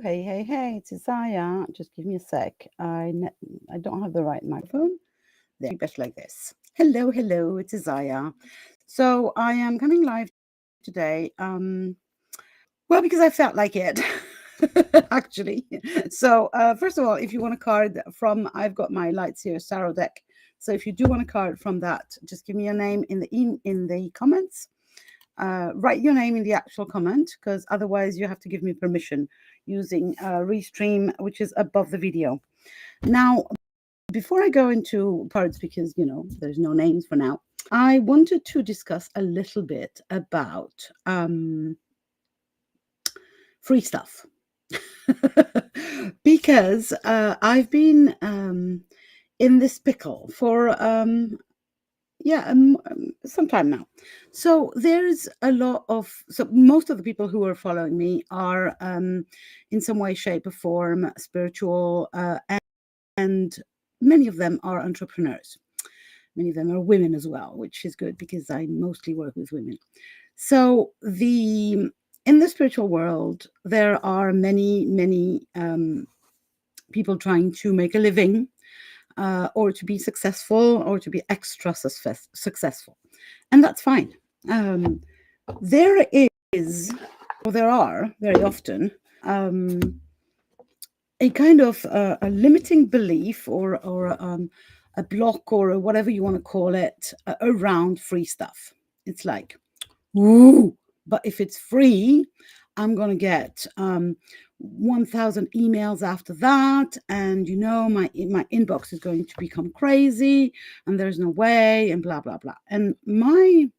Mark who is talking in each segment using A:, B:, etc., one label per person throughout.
A: Hey, it's Isaiah. Just give me a sec. I don't have the right microphone. There, better like this. Hello, it's Isaiah. So I am coming live today. Well, because I felt like it, actually. So first of all, if you want a card from, I've got my Lights Here Tarot deck. So if you do want a card from that, just give me your name in the comments. Write your name in the actual comment, because otherwise you have to give me permission using Restream, which is above the video. Now, before I go into cards, because there's no names for now, I wanted to discuss a little bit about free stuff. Because I've been in this pickle for some time now. So there's a lot of, so most of the people who are following me are in some way, shape or form spiritual, and many of them are entrepreneurs. Many of them are women as well, which is good because I mostly work with women. So in the spiritual world, there are many people trying to make a living, or to be successful, or to be extra successful. And that's fine. There are very often a kind of a limiting belief, or a block, or whatever you want to call it, around free stuff. It's like, ooh, but if it's free, I'm going to get 1,000 emails after that, and my inbox is going to become crazy, and there's no way, and blah blah blah. And my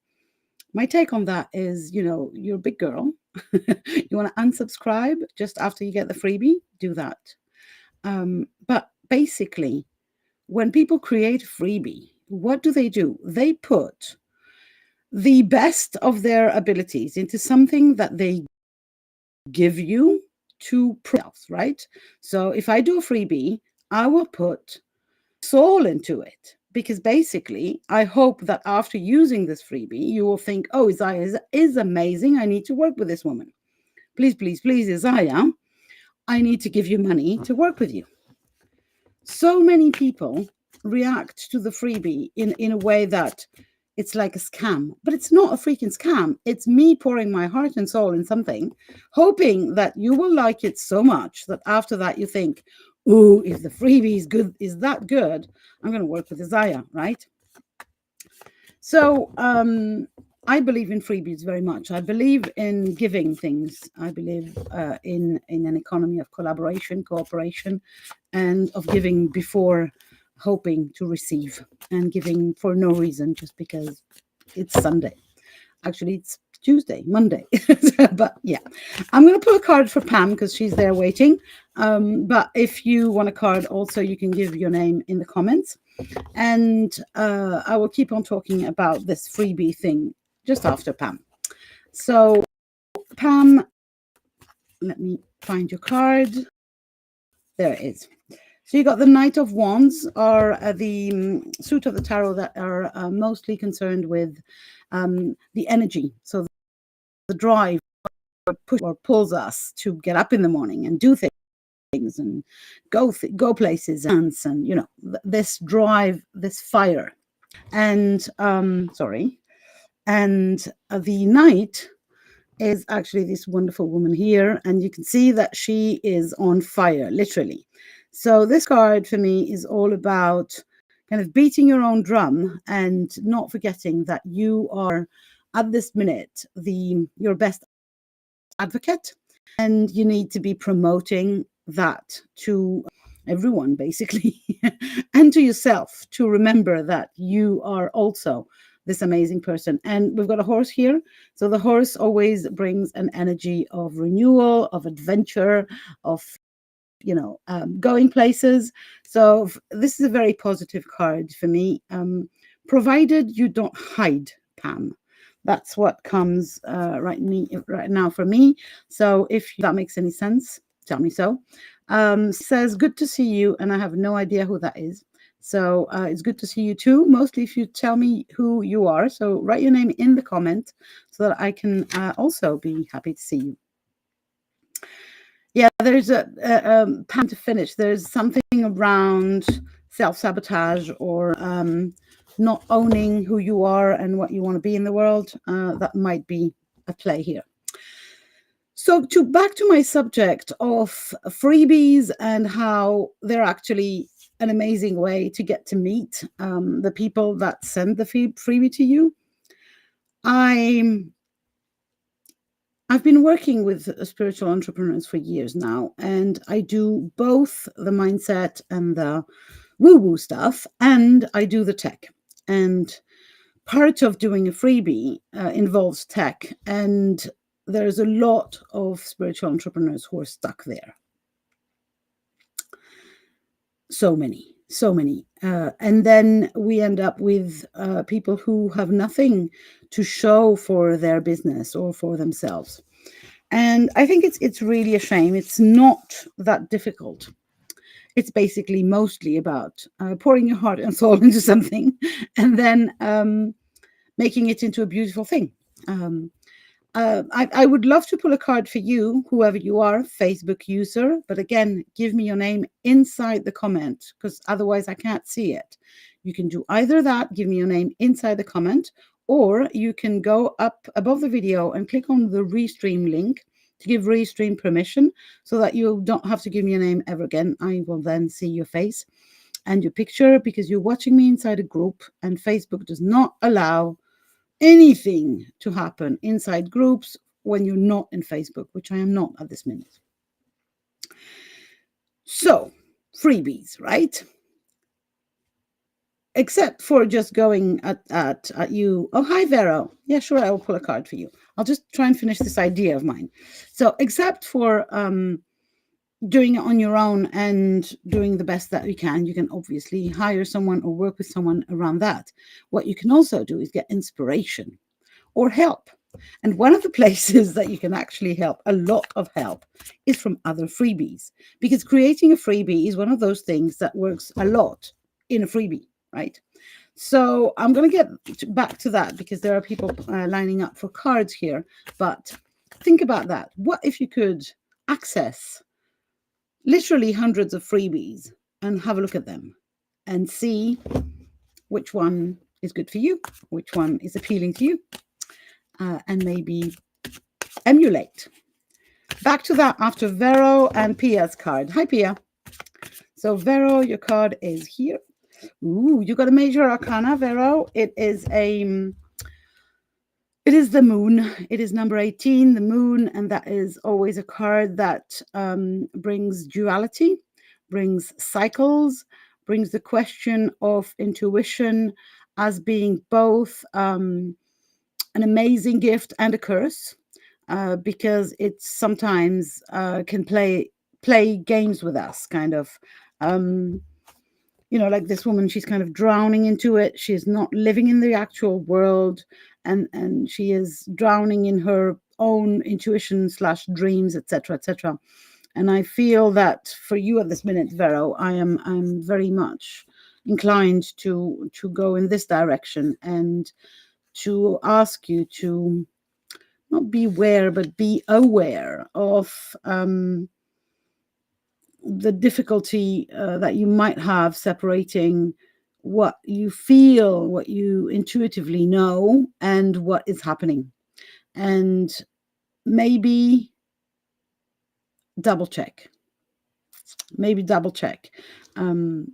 A: take on that is, you're a big girl. You want to unsubscribe just after you get the freebie, do that. But basically, when people create a freebie, what do? They put the best of their abilities into something that they give you to prove, right? So if I do a freebie, I will put soul into it, because basically I hope that after using this freebie, you will think, oh, Isaiah is amazing. I need to work with this woman. Please, Isaiah, I need to give you money to work with you. So many people react to the freebie in a way that it's like a scam, but it's not a freaking scam. It's me pouring my heart and soul in something, hoping that you will like it so much that after that you think, ooh, if the freebie is that good, I'm going to work with Isaiah, right? So I believe in freebies very much. I believe in giving things. I believe in an economy of collaboration, cooperation, and of giving before hoping to receive, and giving for no reason, just because it's Sunday. Actually, it's Tuesday, Monday. But yeah, I'm going to pull a card for Pam because she's there waiting. But if you want a card also, you can give your name in the comments. And I will keep on talking about this freebie thing just after Pam. So Pam, let me find your card. There it is. So you got the Knight of Wands, or the suit of the tarot that are mostly concerned with the energy. So the drive or pulls us to get up in the morning and do things and go places, and this drive, this fire. And the Knight is actually this wonderful woman here, and you can see that she is on fire, literally. So this card for me is all about kind of beating your own drum and not forgetting that you are at this minute your best advocate, and you need to be promoting that to everyone, basically, and to yourself, to remember that you are also this amazing person. And we've got a horse here. So the horse always brings an energy of renewal, of adventure, of going places. So this is a very positive card for me, provided you don't hide, Pam. That's what comes right now for me. So if that makes any sense, tell me so. Says, good to see you, and I have no idea who that is. So it's good to see you too, mostly if you tell me who you are. So write your name in the comment so that I can also be happy to see you. Yeah, there's a time to finish. There's something around self-sabotage or not owning who you are and what you want to be in the world. That might be a play here. So to back to my subject of freebies and how they're actually an amazing way to get to meet the people that send the freebie to you. I've been working with spiritual entrepreneurs for years now, and I do both the mindset and the woo-woo stuff, and I do the tech. And part of doing a freebie involves tech, and there's a lot of spiritual entrepreneurs who are stuck there. So many. And then we end up with people who have nothing to show for their business or for themselves. And I think it's really a shame. It's not that difficult. It's basically mostly about pouring your heart and soul into something and then making it into a beautiful thing. I would love to pull a card for you, whoever you are, Facebook user. But again, give me your name inside the comment because otherwise I can't see it. You can do either that, give me your name inside the comment, or you can go up above the video and click on the Restream link to give Restream permission so that you don't have to give me your name ever again. I will then see your face and your picture because you're watching me inside a group, and Facebook does not allow anything to happen inside groups when you're not in Facebook, which I am not at this minute. So, freebies, right? Except for just going at you. Oh, hi, Vero. Yeah, sure, I will pull a card for you. I'll just try and finish this idea of mine. So, except for doing it on your own and doing the best that you can obviously hire someone or work with someone around that. What you can also do is get inspiration or help. And one of the places that you can actually help, a lot of help, is from other freebies. Because creating a freebie is one of those things that works a lot in a freebie, right? So I'm going to get back to that because there are people lining up for cards here. But think about that. What if you could access literally hundreds of freebies and have a look at them and see which one is good for you, which one is appealing to you, and maybe emulate. Back to that after Vero and Pia's card. Hi, Pia. So, Vero, your card is here. Ooh, you got a major arcana, Vero. It is the moon. It is number 18, the moon, and that is always a card that brings duality, brings cycles, brings the question of intuition as being both an amazing gift and a curse. Because it sometimes can play games with us, kind of. Like this woman, she's kind of drowning into it. She's not living in the actual world, and she is drowning in her own intuition / dreams, etc., etc. And I feel that for you at this minute, Vero, I'm very much inclined to go in this direction and to ask you to not beware, but be aware of the difficulty that you might have separating what you feel, what you intuitively know, and what is happening. And maybe double check. And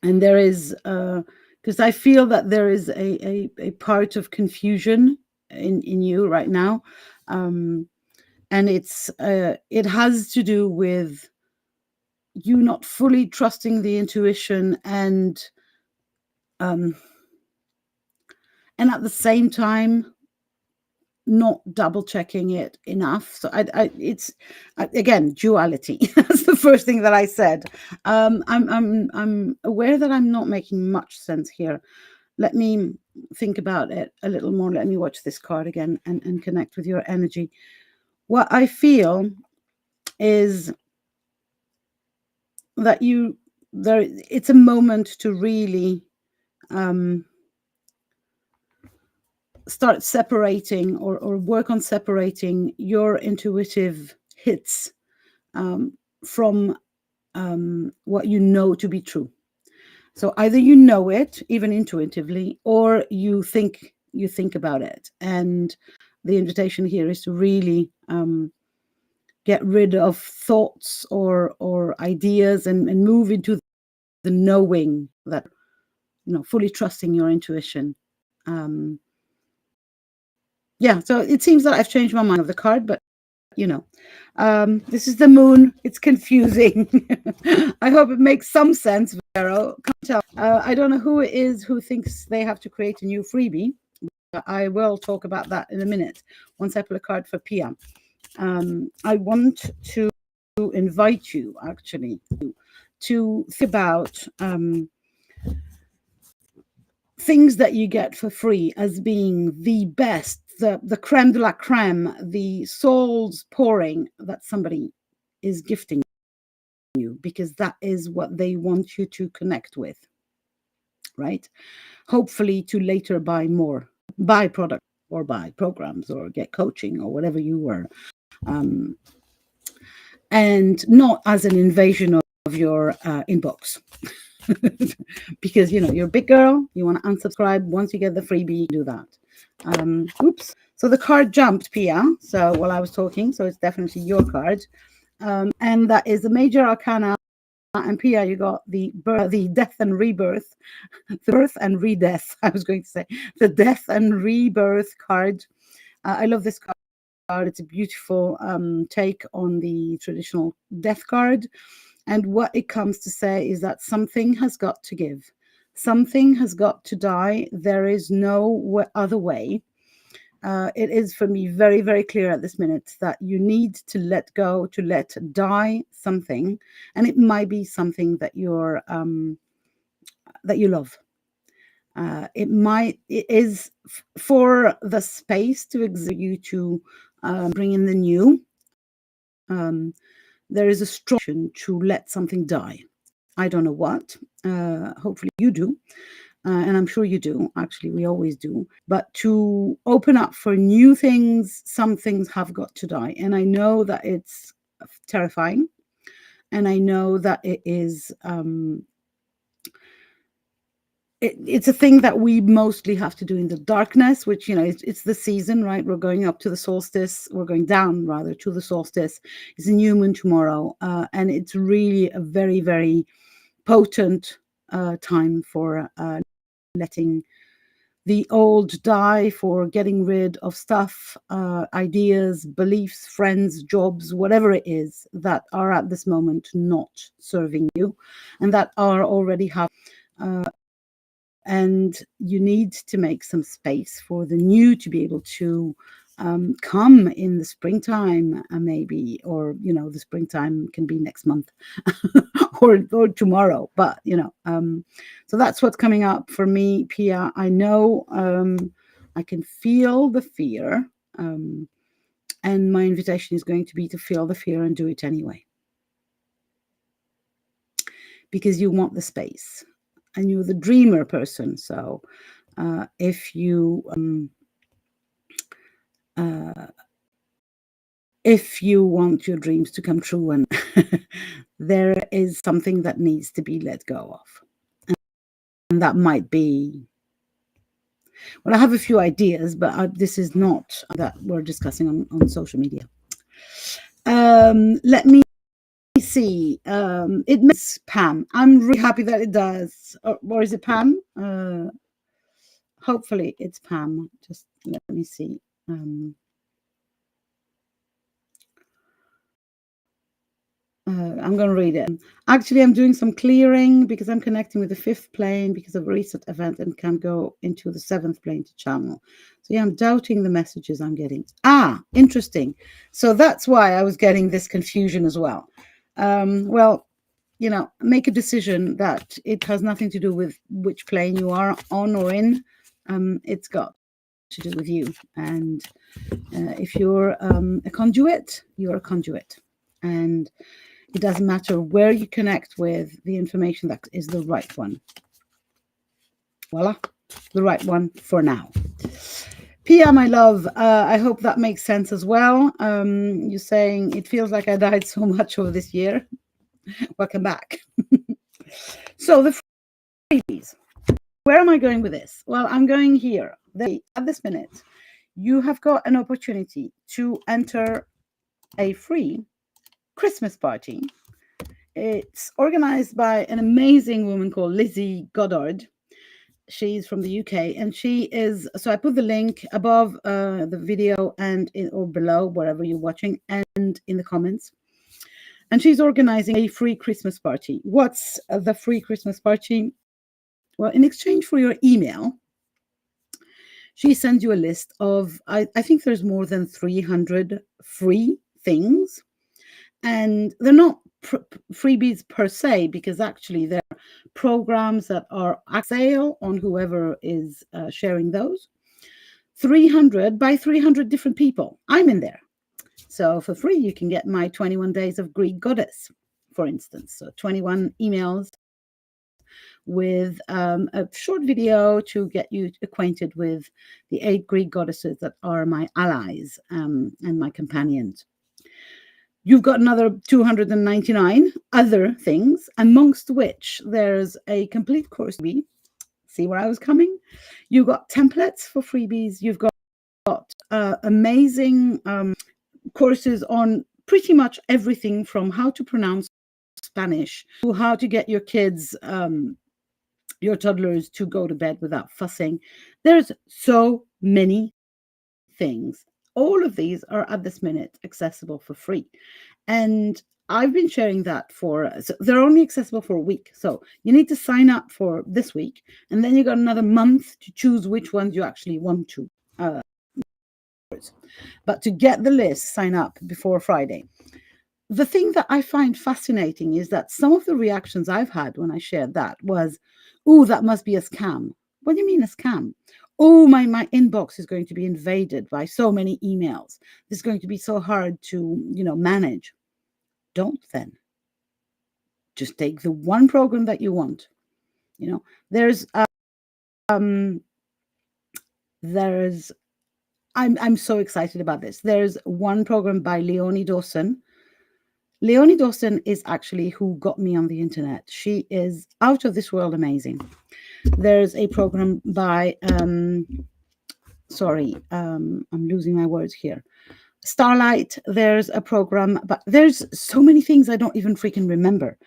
A: there is, because I feel that there is a part of confusion in you right now. And it has to do with you not fully trusting the intuition and at the same time not double checking it enough. So it's again duality. That's the first thing that I said. I'm aware that I'm not making much sense here. Let me think about it a little more. Let me watch this card again and connect with your energy. What I feel is that it's a moment to really start separating or work on separating your intuitive hits from what you know to be true. So either you know it, even intuitively, or you think about it. And the invitation here is to really get rid of thoughts or ideas and move into the knowing, that, fully trusting your intuition. So it seems that I've changed my mind of the card, but this is the moon. It's confusing. I hope it makes some sense, Vero. Can't tell. I don't know who it is who thinks they have to create a new freebie. But I will talk about that in a minute once I pull a card for Pia. I want to invite you, actually, to think about things that you get for free as being the best, the creme de la creme, the soul's pouring that somebody is gifting you, because that is what they want you to connect with, right? Hopefully to later buy more, buy products or buy programs or get coaching or whatever you were, and not as an invasion of your inbox. Because you're a big girl, you want to unsubscribe once you get the freebie, do that. Oops. So the card jumped, Pia, so while I was talking, so it's definitely your card. And that is the Major Arcana. And Pia, you got the death and rebirth, the birth and re-death. I was going to say the death and rebirth card. I love this card. It's a beautiful take on the traditional death card. And what it comes to say is that something has got to give. Something has got to die. There is no other way. It is for me very, very clear at this minute that you need to let go, to let die something. And it might be something that that you love. It is for the space to exert you to bring in the new. There is a strong to let something die. I don't know what. Hopefully you do. And I'm sure you do. Actually, we always do. But to open up for new things, some things have got to die. And I know that it's terrifying. And I know that it is... it's a thing that we mostly have to do in the darkness, which, it's the season, right? We're going up to the solstice. We're going down, rather, to the solstice. It's a new moon tomorrow. And it's really a very, very potent time for letting the old die, for getting rid of stuff, ideas, beliefs, friends, jobs, whatever it is that are at this moment not serving you and that are already happening. And you need to make some space for the new to be able to come in the springtime, maybe, or, the springtime can be next month or tomorrow, but, so that's what's coming up for me, Pia. I know I can feel the fear, and my invitation is going to be to feel the fear and do it anyway, because you want the space. And you're the dreamer person. So if you want your dreams to come true, and there is something that needs to be let go of. And that might be, well, I have a few ideas, but this is not that we're discussing on social media. Let me see. It makes Pam. I'm really happy that it does. Or is it Pam? Hopefully it's Pam. Just let me see. I'm going to read it. Actually, I'm doing some clearing because I'm connecting with the 5th plane because of a recent event and can go into the 7th plane to channel. So yeah, I'm doubting the messages I'm getting. Interesting. So that's why I was getting this confusion as well. Well, make a decision that it has nothing to do with which plane you are on or in. It's got to do with you. And if you're a conduit, you're a conduit. And it doesn't matter where you connect with, the information that is the right one. Voila, the right one for now. Pia, my love, I hope that makes sense as well. You're saying it feels like I died so much over this year. Welcome back. So the freebies. Where am I going with this? Well, I'm going here. At this minute, you have got an opportunity to enter a free Christmas party. It's organized by an amazing woman called Lizzie Goddard. She's from the UK, and she is. So I put the link above the video and or below wherever you're watching, and in the comments. And she's organizing a free Christmas party. What's the free Christmas party? Well, in exchange for your email, she sends you a list of, I think there's more than 300 free things. And they're not freebies per se, because actually they're programs that are at sale on whoever is sharing those. 300 by 300 different people. I'm in there. So for free, you can get my 21 Days of Greek Goddess, for instance. So 21 emails with a short video to get you acquainted with the 8 Greek goddesses that are my allies and my companions. You've got another 299 other things, amongst which there's a complete course. See where I was coming? You've got templates for freebies. You've got amazing courses on pretty much everything from how to pronounce Spanish to how to get your kids, your toddlers, to go to bed without fussing. There's so many things. All of these are at this minute accessible for free. And I've been sharing that so they're only accessible for a week. So you need to sign up for this week, and then you got another month to choose which ones you actually want to. But to get the list, sign up before Friday. The thing that I find fascinating is that some of the reactions I've had when I shared that was, oh, that must be a scam. What do you mean a scam? Oh, my inbox is going to be invaded by so many emails. This is going to be so hard to, manage. Don't then. Just take the one program that you want. There's I'm so excited about this. There's one program by Leonie Dawson. Leonie Dawson is actually who got me on the internet. She is out of this world amazing. There's a program by, I'm losing my words here. Starlight. There's a program, but there's so many things I don't even freaking remember.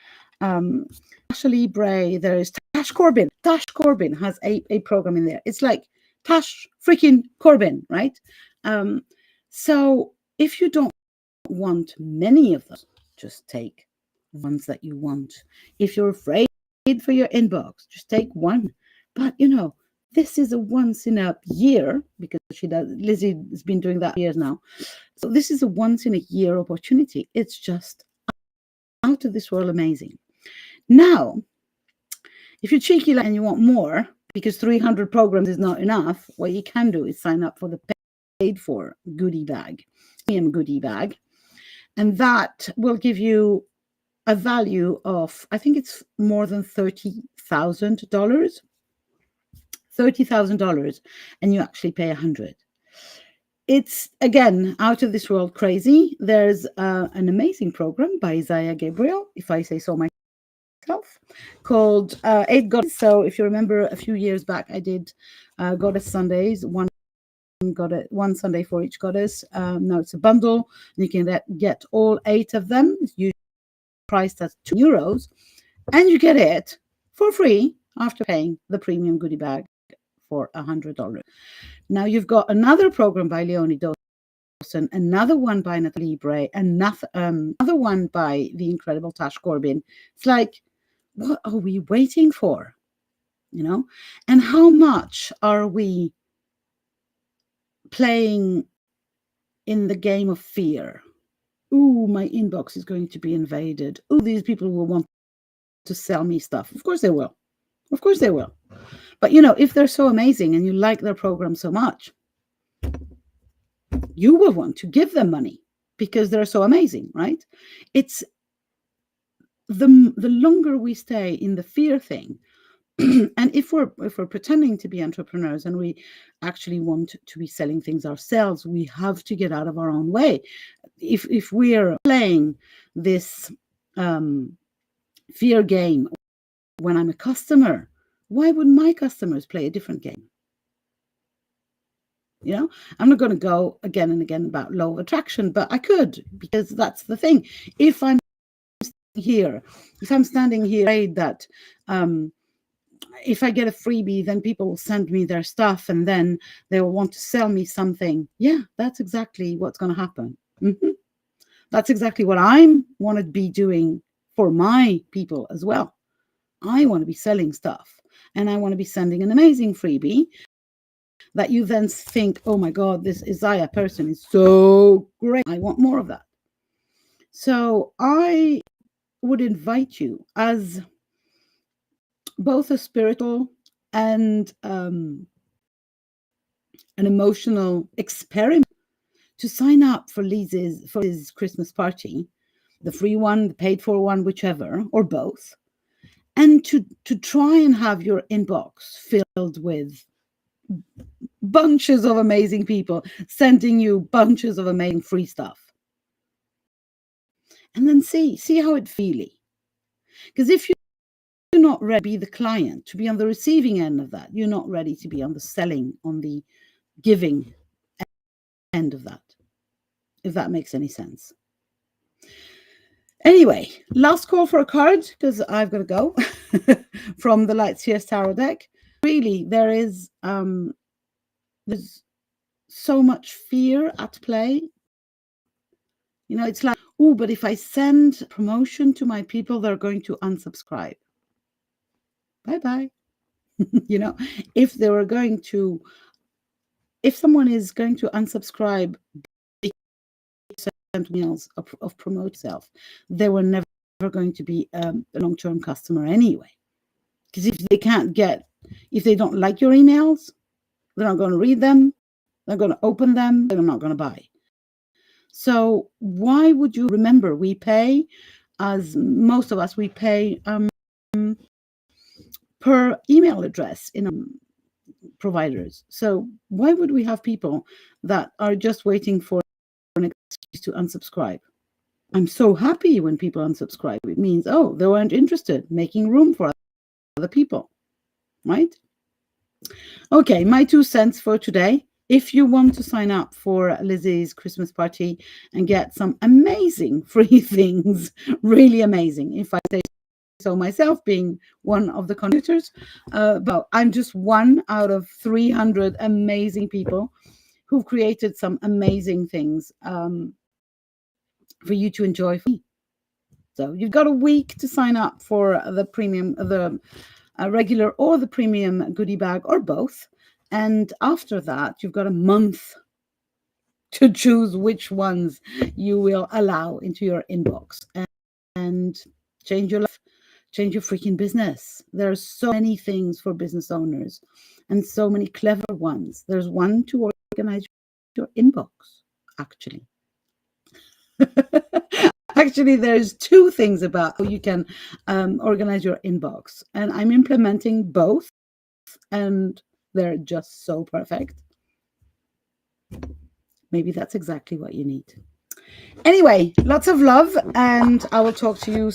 A: Ashley Bray. There's Tash Corbin. Tash Corbin has a program in there. It's like Tash freaking Corbin, right? So if you don't want many of those, just take the ones that you want. If you're afraid for your inbox, just take one. But this is a once in a year, because Lizzie has been doing that for years now. So this is a once in a year opportunity. It's just out of this world amazing. Now, if you're cheeky and you want more, because 300 programs is not enough, what you can do is sign up for the paid for goodie bag, premium goodie bag. And that will give you a value of, I think it's more than $30,000. $30,000, and you actually pay $100. It's, again, out of this world crazy. There's an amazing program by Isaiah Gabriel, if I say so myself, called 8 Goddesses. So if you remember, a few years back, I did Goddess Sundays, one Sunday for each goddess. Now it's a bundle, and you can get all 8 of them. It's usually priced at €2, and you get it for free after paying the premium goodie bag for $100. Now you've got another program by Leonie Dawson, another one by Natalie Bray, another one by the incredible Tash Corbin. It's like, what are we waiting for? And how much are we playing in the game of fear? Ooh, my inbox is going to be invaded. Ooh, these people will want to sell me stuff. Of course they will. Of course they will. But, if they're so amazing and you like their program so much, you will want to give them money because they're so amazing, right? It's the longer we stay in the fear thing, And if we're pretending to be entrepreneurs and we actually want to be selling things ourselves, we have to get out of our own way. If we're playing this fear game when I'm a customer, why would my customers play a different game? You know, I'm not going to go again and again about law of attraction, but I could, because that's the thing. If I'm standing here afraid that if I get a freebie, then people will send me their stuff and then they will want to sell me something. Yeah, that's exactly what's going to happen. That's exactly what I want to be doing for my people as well. I want to be selling stuff, and I want to be sending an amazing freebie that you then think, oh my God, this Isaiah person is so great. I want more of that. So I would invite you, as both a spiritual and an emotional experiment, to sign up for Liz's Christmas party, the free one, the paid for one, whichever, or both, and to try and have your inbox filled with bunches of amazing people sending you bunches of amazing free stuff, and then see how it feels. Because if you're not ready to be the client, to be on the receiving end of that, you're not ready to be on the selling, on the giving end of that, if that makes any sense. Anyway, last call for a card, because I've got to go from the Light Seers Tarot deck. Really, there's so much fear at play. You know, it's like, oh, but if I send promotion to my people, they're going to unsubscribe. Bye-bye. You know, if someone is going to unsubscribe meals of promote self, they were never going to be a long-term customer anyway. Because if they don't like your emails, they're not going to read them, they're going to open them, they're not going to buy. So why would you remember? We pay, as most of us, we pay per email address in providers. So why would we have people that are just waiting for an excuse to unsubscribe? I'm so happy when people unsubscribe. It means, oh, they weren't interested, making room for other people, right? Okay, my 2 cents for today. If you want to sign up for Lizzie's Christmas party and get some amazing free things, really amazing, if I say so myself, being one of the contributors, but I'm just one out of 300 amazing people who've created some amazing things for you to enjoy. So you've got a week to sign up for the premium, the regular or the premium goodie bag, or both. And after that, you've got a month to choose which ones you will allow into your inbox and change your life, change your freaking business. There are so many things for business owners and so many clever ones. There's one to organize your inbox, actually. Actually, there's 2 things about how you can organize your inbox, and I'm implementing both, and they're just so perfect. Maybe that's exactly what you need. Anyway, lots of love, and I will talk to you soon.